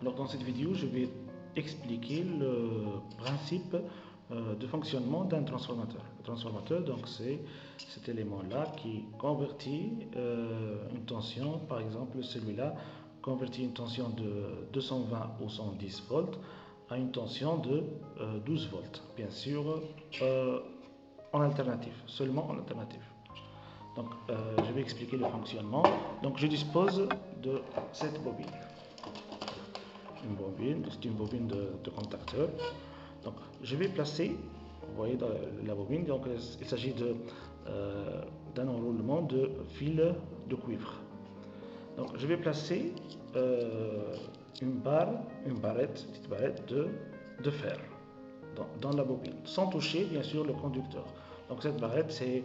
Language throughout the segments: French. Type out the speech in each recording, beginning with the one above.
Alors dans cette vidéo, je vais expliquer le principe de fonctionnement d'un transformateur. Le transformateur, donc, c'est cet élément-là qui convertit une tension, par exemple celui-là, convertit une tension de 220 ou 110 volts à une tension de 12 volts, bien sûr en alternative, seulement en alternative. Donc je vais expliquer le fonctionnement. Donc je dispose de cette bobine. C'est une bobine de contacteur. Donc je vais placer, vous voyez dans la bobine, donc il s'agit d'un enroulement de fil de cuivre. Donc je vais placer une petite barrette de fer dans la bobine, sans toucher bien sûr le conducteur. Donc cette barrette, c'est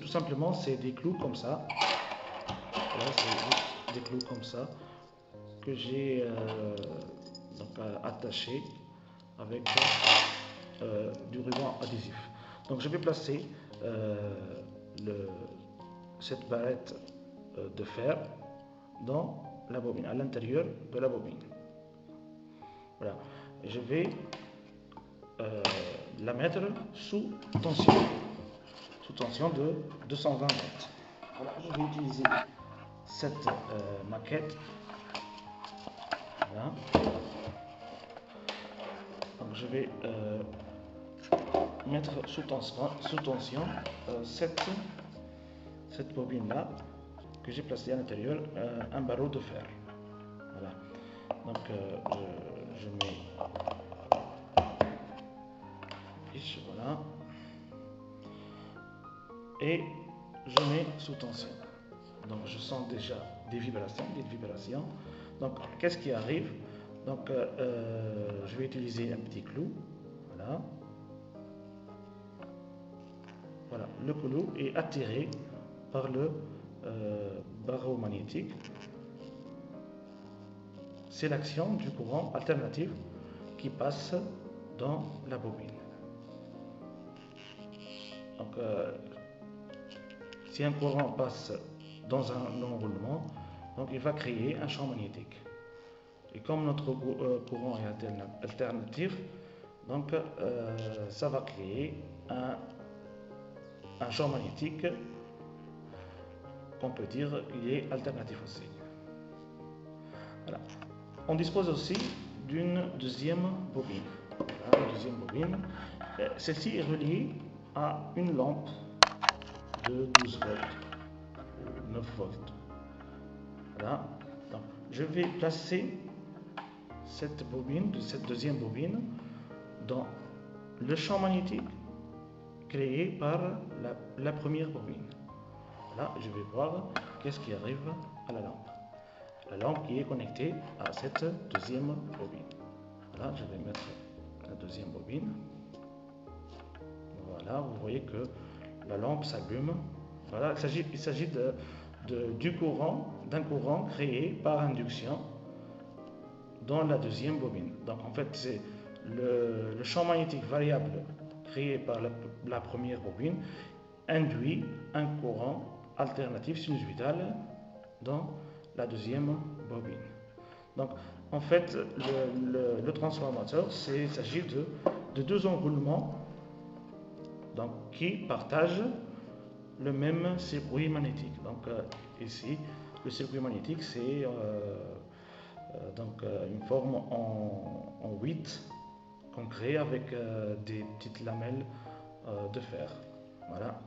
tout simplement des clous comme ça. Voilà, c'est des clous comme ça que j'ai attaché avec du ruban adhésif. Donc je vais placer cette barrette de fer dans la bobine, à l'intérieur de la bobine. Voilà. Je vais la mettre sous tension de 220 volts. Voilà, je vais utiliser cette maquette. Voilà. Donc je vais mettre sous tension cette bobine là que j'ai placée à l'intérieur un barreau de fer. Voilà. Donc je mets voilà, et je mets sous tension. Donc je sens déjà des vibrations. Donc qu'est-ce qui arrive? Donc je vais utiliser un petit clou. Voilà. Voilà, le clou est attiré par le barreau magnétique. C'est l'action du courant alternatif qui passe dans la bobine. Donc, si un courant passe dans un enroulement, donc il va créer un champ magnétique. Et comme notre courant est alternatif, donc ça va créer un champ magnétique qu'on peut dire qu'il est alternatif aussi. Voilà. On dispose aussi d'une deuxième bobine. Voilà, une deuxième bobine. Celle-ci est reliée à une lampe de 12 volts, 9 volts. Voilà. Donc, je vais placer cette deuxième bobine dans le champ magnétique créé par la première bobine. Là, je vais voir qu'est-ce qui arrive à la lampe. La lampe qui est connectée à cette deuxième bobine. Voilà, je vais mettre la deuxième bobine. Voilà, vous voyez que la lampe s'allume. Voilà, il s'agit d'un courant créé par induction dans la deuxième bobine. Donc en fait, c'est le champ magnétique variable créé par la première bobine induit un courant alternatif sinusoïdal dans la deuxième bobine. Donc en fait, le transformateur, il s'agit de deux enroulements donc, qui partagent le même circuit magnétique. Donc ici, le circuit magnétique, c'est une forme en 8 qu'on crée avec des petites lamelles de fer. Voilà.